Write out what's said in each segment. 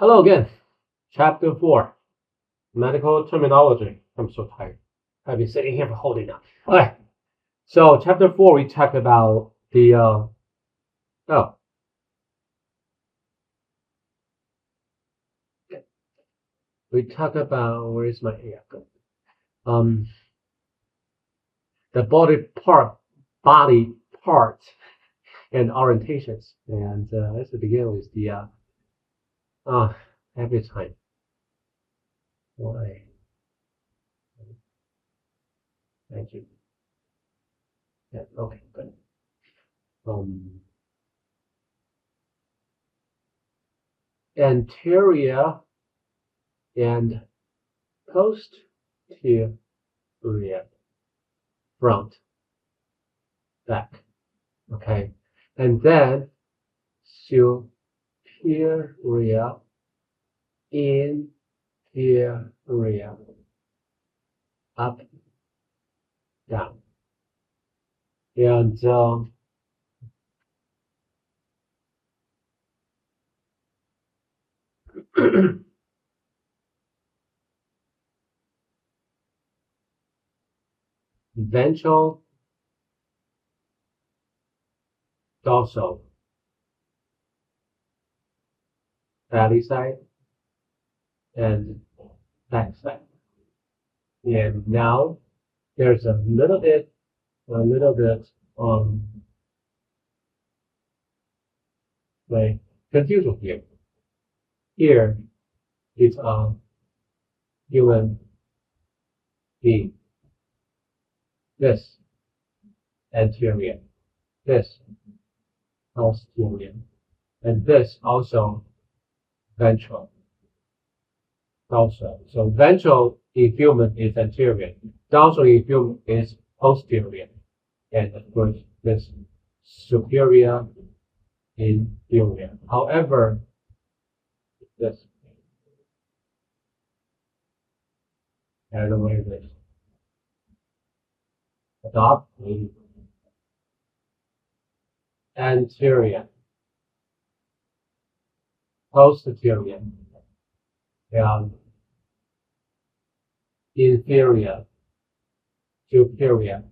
Hello again. Chapter 4 Medical Terminology. I'm so tired. I've been sitting here for whole day now. Okay. So, Chapter 4, we talk about oh, we talk about, where is my, yeah, um, the body parts and orientations. And let's begin with uh, every time. Why? Thank you. Yeah, okay, good. Um, Anterior and posterior, front, back. Okay, and then superior, inferior, up, down, and ventral, dorsal, belly side, and back side. And now there's a little bit like confusion here. Here is a human being. This anterior, this posterior, and this also ventral. Also, so ventral in human is anterior, dorsal in human is posterior, and of course this superior inferior. However, this I don't know where it is. Adopt the anterior, posterior, and inferior, superior.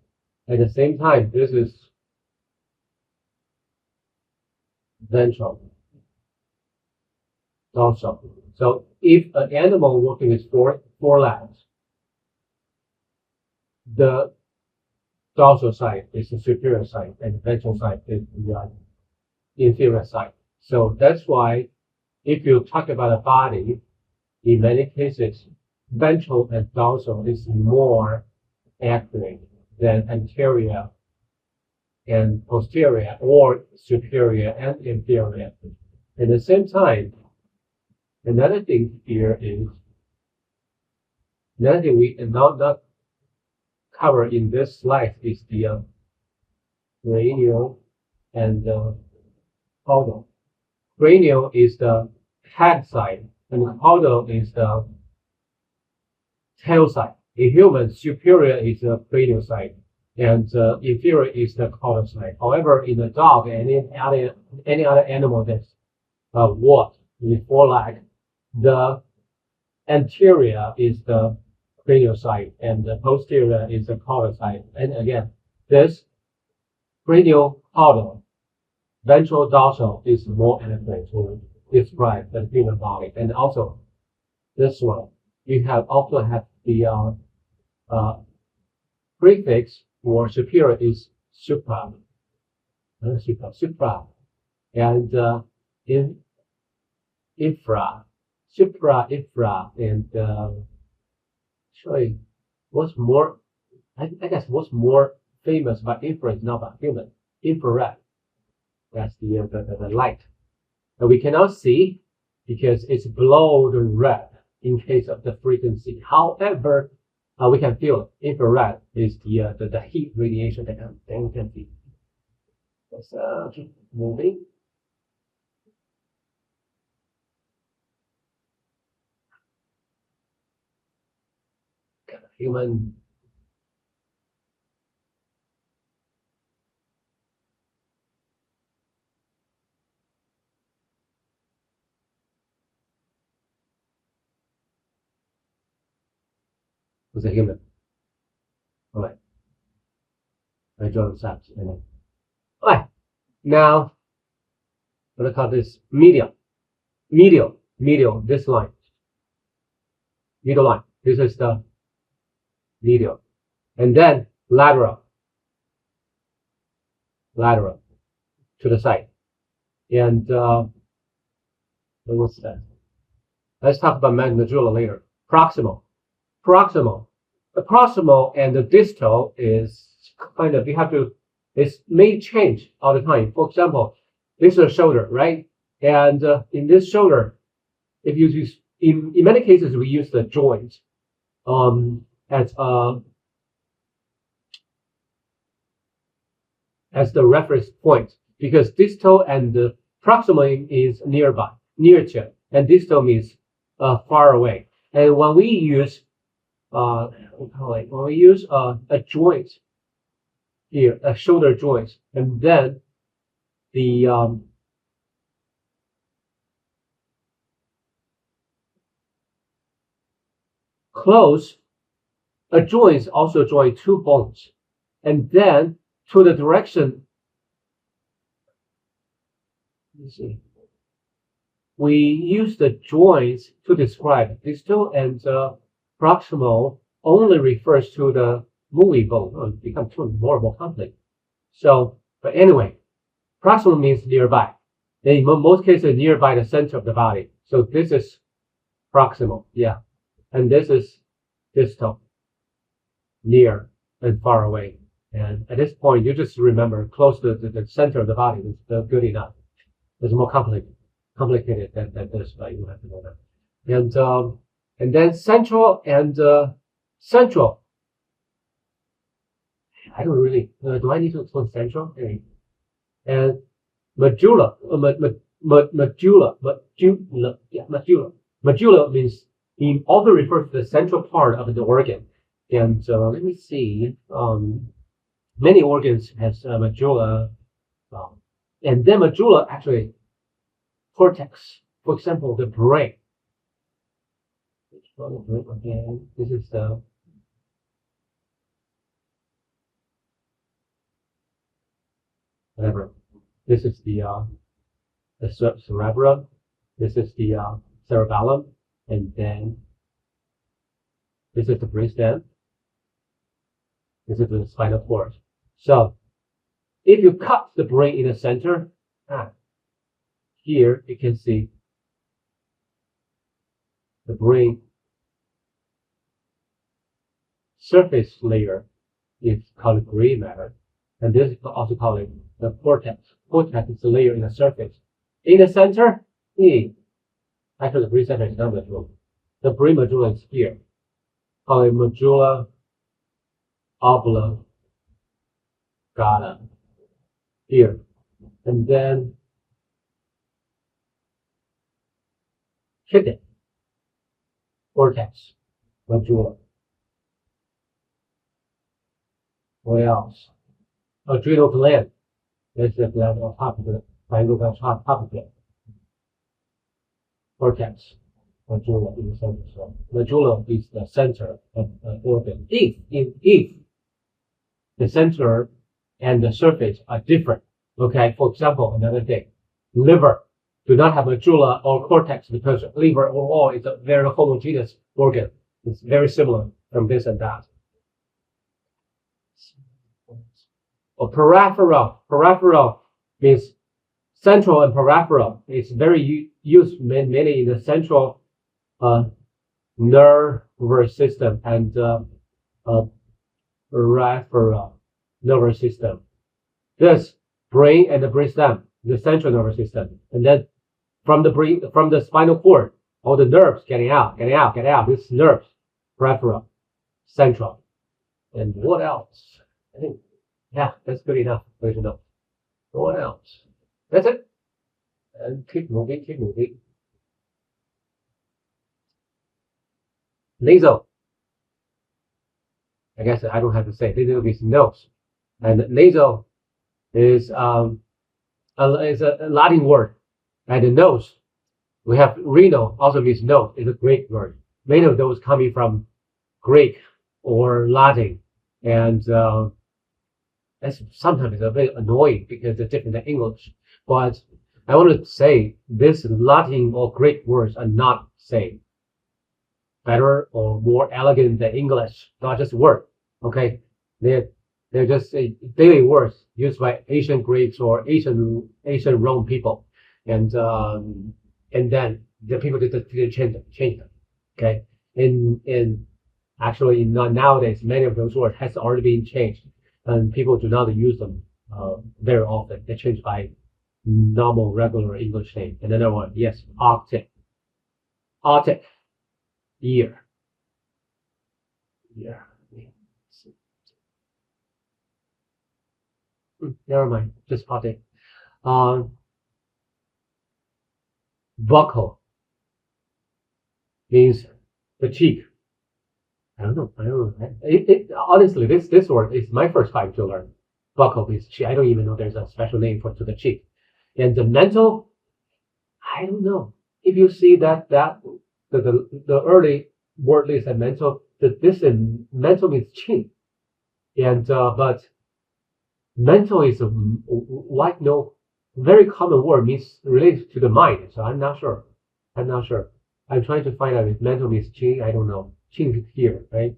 At the same time, this is ventral, dorsal. So if an animal walking with four legs, the dorsal side is the superior side, and the ventral side is the inferior side. So that's why if you talk about a body, in many cases, ventral and dorsal is more accurate than anterior and posterior or superior and inferior. At the same time, another thing here is another thing we not cover in this slide is the cranial and caudal. Cranial is the head side, and caudal is the tail side. In humans, superior is the cranial side, and inferior is the caudal side. However, in a dog and any other animal that's walk with four legs, the anterior is the cranial side, and the posterior is the caudal side. And again, this cranial caudal ventral dorsal is more accurate to describe the human body. And also this one, you also have the uh, prefix for superior is supra, and in infra, infra, and actually, what's more, I guess what's more famous about infra is not about human, infrared. That's the light that we cannot see because it's below the red in case of the frequency. However, we can feel infrared is the heat radiation that we can see. Let's keep moving. Human was a human. All right. I draw this out. All right. Now, what do I call this? Medial, this line. Middle line. This is the medial. And then lateral to the side. And what's that? Let's talk about medulla later. Proximal. The proximal and the distal is kind of, it may change all the time. For example, this is a shoulder, right? And in this shoulder, if you use, in many cases, we use the joint as the reference point, because distal and the proximal is near to, and distal means far away. And when we use a joint here, a shoulder joint, and then the close, a joint also join two bones, and then to the direction, let's see, we use the joints to describe distal, and proximal only refers to the moving bone. It becomes too more complex. So, but anyway, proximal means nearby. In most cases, nearby the center of the body. So this is proximal, yeah. And this is distal, near and far away. And at this point, you just remember close to the center of the body is good enough. It's more complicated than this, but you have to know that. And then central and central. I don't really, do I need to explain central? And medulla, medulla means it also refers to the central part of the organ. And let me see, many organs has medulla, and then medulla actually cortex. For example, the brain. Which one is it again? This is the whatever. This is the cerebrum. This is the cerebellum, and then this is the brainstem. This is the spinal cord. So, if you cut the brain in the center, here you can see the brain surface layer is called gray matter, and this is also called the cortex. Cortex is the layer in the surface. In the center, actually the brain center is not medulla. The brain medulla is here, called medulla oblongata here, and then hidden cortex medulla. What else? Adrenal gland. This is the gland on top of the top of it. Cortex medulla in the center. So medulla is the center of the organ. If the center and the surface are different, okay. For example, another thing, liver do not have medulla or cortex because liver overall is a very homogeneous organ. It's very similar from this and that. Or peripheral means central and peripheral. It's very used mainly in the central nervous system and peripheral nervous system. This brain and the brainstem, the central nervous system, and then from the spinal cord, all the nerves getting out. This nerves, peripheral, central, and what else? I think, yeah, that's good enough. What else? That's it. And keep moving. Nasal. I guess I don't have to say. Nasal is nose, and nasal is a Latin word. And the nose, we have renal, also means nose. It's a Greek word. Many of those coming from Greek or Latin, and that's sometimes a bit annoying because it's different than English. But I want to say this Latin or Greek words are not say better or more elegant than English, not just word. Okay, they're they're just daily words used by ancient Greeks or ancient Rome people, and then the people did change them. Okay, in actually not nowadays many of those words has already been changed, and people do not use them very often. They're changed by normal regular English name. And another one, yes, Arctic, Arctic, year, year. Never mind, just Arctic. Um, buckle means the cheek. I don't know. I don't know. Honestly, this word is my first time to learn. Buckle means cheek. I don't even know there's a special name for to the cheek. And the mental, I don't know. If you see the early word list and mental, this in mental means chin, and but mental is a like no very common word means related to the mind. So I'm not sure. I'm not sure. I'm trying to find out if mental means chin. I don't know. Chin is here, right?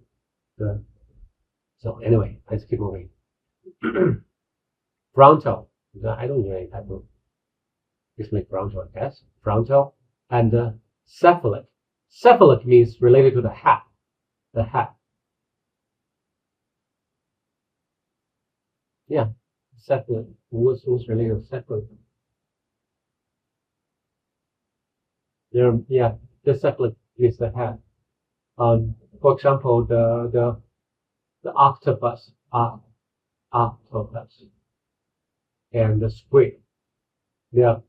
So anyway, let's keep moving. Frontal. I don't know any type of this make frontal, I guess. Frontal and cephalic. Cephalic means related to the head. The head. Yeah. Cephalic. Who's related to cephalic? Yeah, the cephalic is the head. For example, the octopus, octopus, and the squid. They are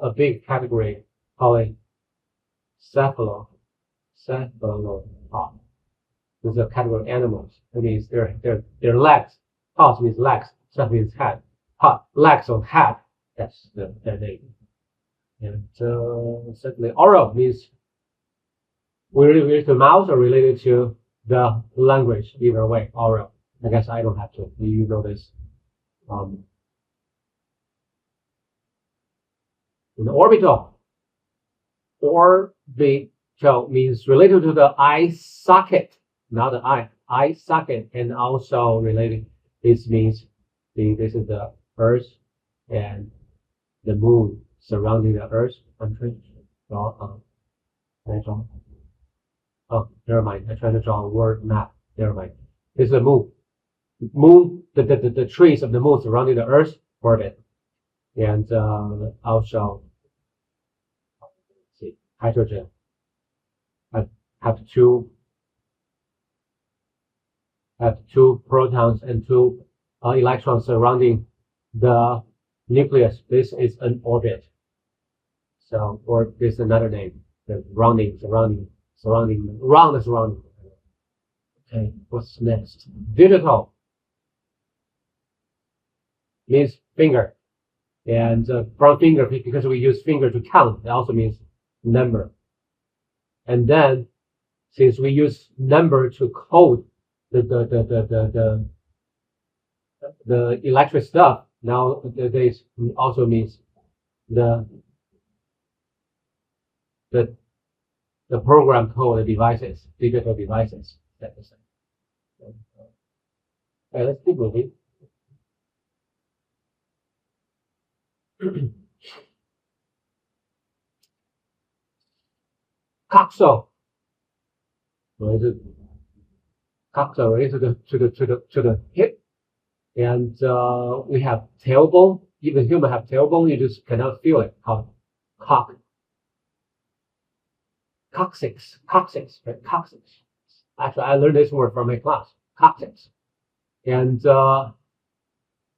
a big category called cephalopod. This is a category of animals. That means their legs. Paws means legs. Ceph means head. Legs or head. That's their name. And certainly oral means related to mouth or related to the language. Either way, oral. I guess I don't have to. You know this. In orbital. Orbital means related to the eye socket, not the eye socket, and also related. This means this is the Earth and the Moon surrounding the Earth. I'm trying to draw. Oh, never mind. I'm trying to draw a word map. Never mind. This is the Moon. Moon, the trees of the Moon surrounding the Earth orbit, and also. Hydrogen have two protons and two electrons surrounding the nucleus. This is an orbit. So, or this is another name. The surrounding. Okay, what's next? Digital means finger, and from finger because we use finger to count. It also means number. And then since we use number to code the electric stuff, now this also means the program code, the devices, digital devices. That's the same. Okay, let's keep moving. Coxal. Coxal related to the hip, and we have tailbone. Even human have tailbone. You just cannot feel it. Called coccyx, right? Coccyx. Actually, I learned this word from my class. Coccyx, and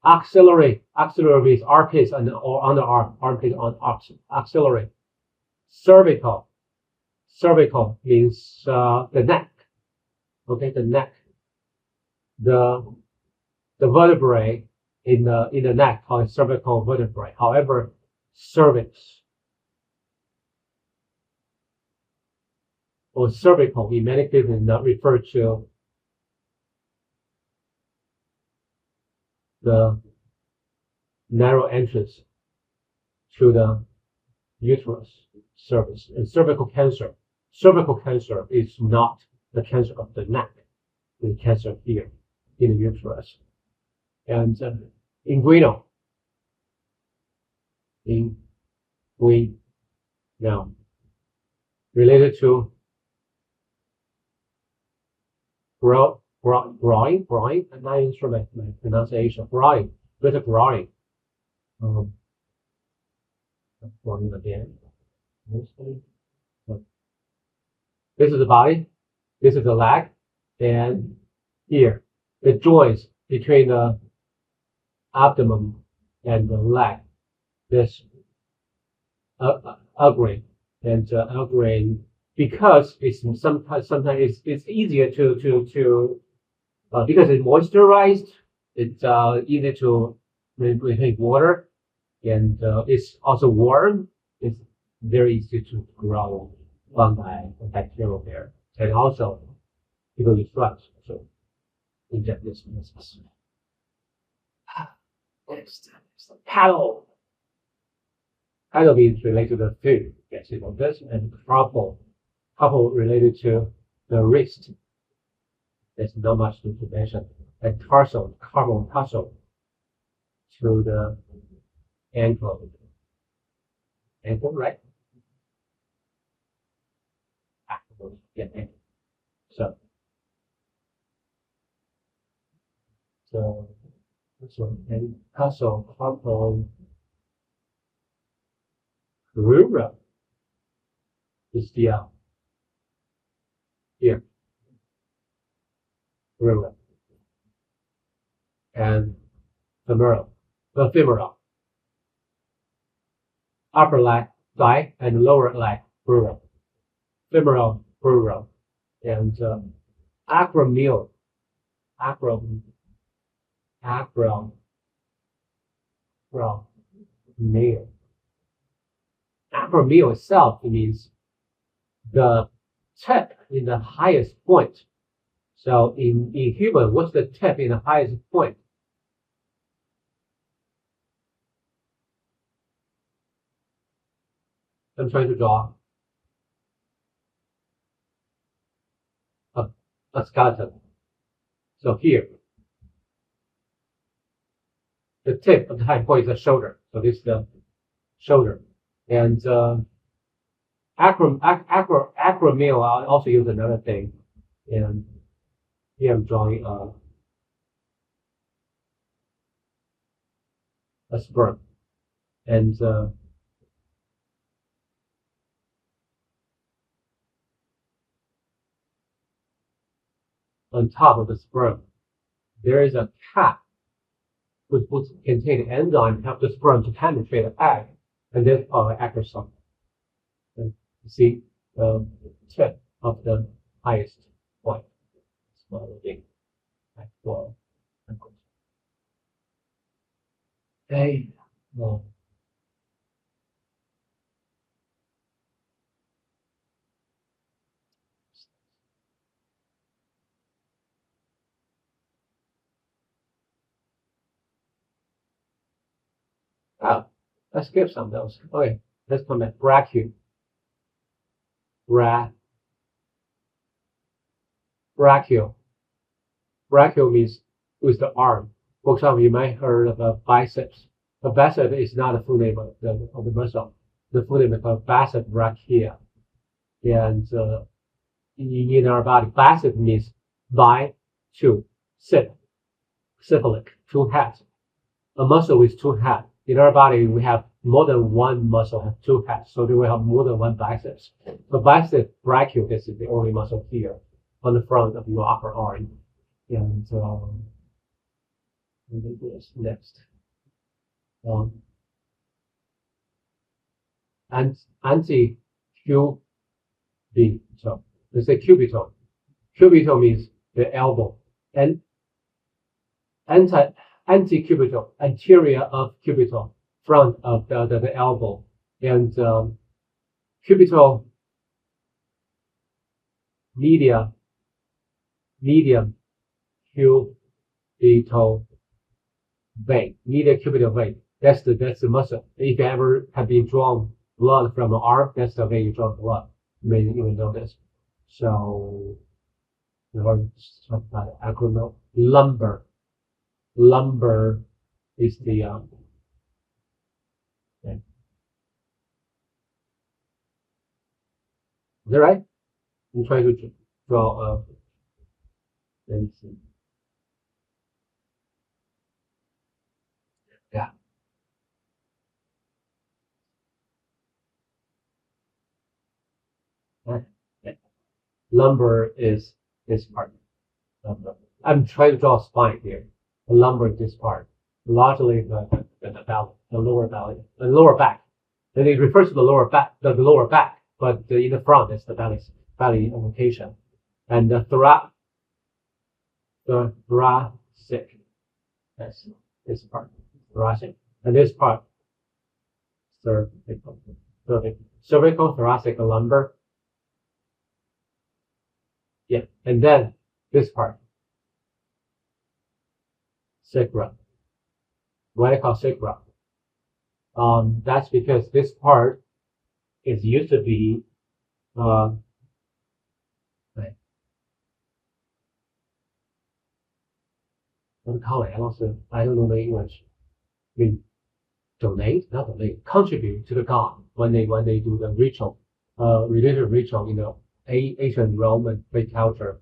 axillary. Axillary means armpits and or underarm. Armpit on axillary. Cervical. Cervical means the neck. Okay, the neck. The vertebrae in the neck called cervical vertebrae. However, cervix or cervical in many cases not referred to the narrow entrance to the uterus surface. And cervical cancer is not the cancer of the neck, it's cancer here in the uterus. And inguinal, now related to groin, and not instrument pronunciation, groin, with a groin. Groin again. This is the body, this is the leg, and here, the joints between the abdomen and the leg, this upgrade, and upgrade, because it's sometimes it's easier to because it's moisturized, it's easy to retain water, and it's also warm. It's very easy to grow fungi and bacteria there, and also people use drugs, so inject this. Next, paddle. Paddle means related to the food, yes, you know this, and couple related to the wrist. There's not much to mention. And tarsal, tarsal to the ankle. Ankle, right? Yeah, ankle. So this one, and tarsal, carpal, crura is the here, crura, and femoral, upper leg, thigh, and lower leg, crura, femoral, crura, and acromial, acromial. Acromial itself means the tip in the highest point. So in human, what's the tip in the highest point? I'm trying to draw a skeleton. So here, the tip of the high point is the shoulder. So this is the shoulder. And acromial, I also use another thing. And here I'm drawing a sperm. And on top of the sperm, there is a cap which would contain an enzyme to help the sperm to penetrate the egg, and this called acrosome. And you see the tip of the highest point. Okay. Oh, let's skip some of those. Okay, let's come back. Brachio. Brachio. Brachio means with the arm. For example, you might heard of a biceps. A bicep is not the full name of the muscle. The full name is called bicep brachia. And in our body, bicep means bi, two, cephalic, two heads. A muscle with two heads. In our body, we have more than one muscle have two heads, so we have more than one biceps. The bicep brachio is the only muscle here on the front of your upper arm. And this next. Anti-cubital. So let's say cubital. Cubital means the elbow. And anti-cubital, anterior of cubital, front of the elbow. And cubital, medium, cubital, vein, medial cubital vein. That's the muscle. If you ever have been drawn blood from an arm, that's the way you draw blood. You may even know this. So, acronym lumbar. Lumbar is the yeah. Is that right? I'm trying to draw let me see. Yeah. Yeah. Lumbar is this part. I'm trying to draw a spine here. The lumbar is this part. Largely the belly, the lower belly, the lower back. And it refers to the lower back, the lower back, but in the front is the belly location. And the thoracic, that's this part, thoracic. And this part, cervical, thoracic, and lumbar. Yeah. And then this part, sacrum. What I call sacrum. That's because this part is used to be right. What do you call it? I don't know the English. I mean, not donate, contribute to the god when they do the ritual, religious ritual in the ancient Roman Greek culture.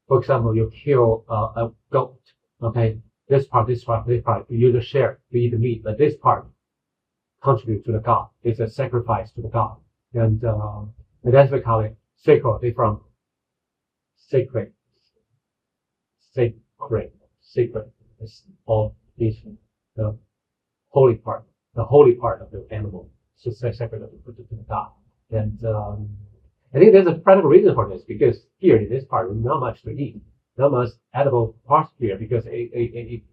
For example, you kill a goat. Okay, this part, you just share, you eat the meat, but this part contribute to the god. It's a sacrifice to the god, and that's what we call it sacred. They from sacred, sacred. It's all these the holy part, of the animal, so sacred to the god. And I think there's a practical reason for this because here in this part, not much to eat, not much edible parts here because it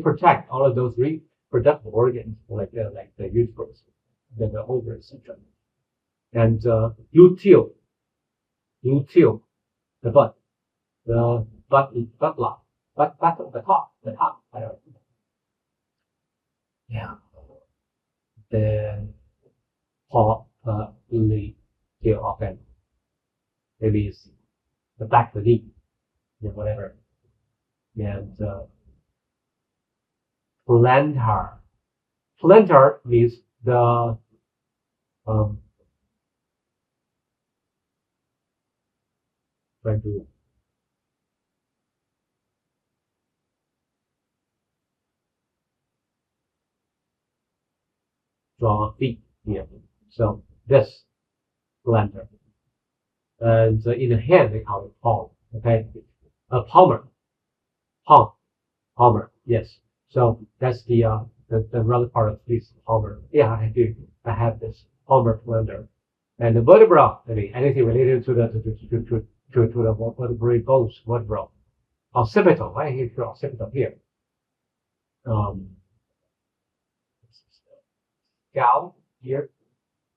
protects all of those reproductive organs like the uterus, the ovaries, etc. And luteal, the butt, the buttlock, the top, I don't know. Yeah, the polyteal organ, maybe it's the back of the knee, whatever. And plantar. Plantar means the trying to draw feet here. So this plantar. And in the hand they call it palm. Okay, a palmer, palmer. Yes. So that's the relevant part of this palmer. Yeah, I do. I have this palmer plantar. And the vertebra, I mean, anything related to the vertebrae bones, vertebra. Occipital, right here, occipital here. Scalp here.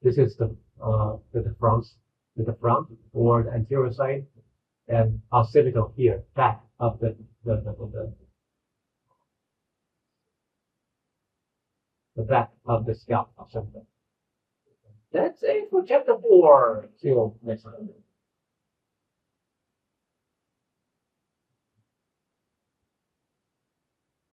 This is the front, or the anterior side, and occipital here, back of the back of the scalp occipital. That's it for chapter 4. See you next time.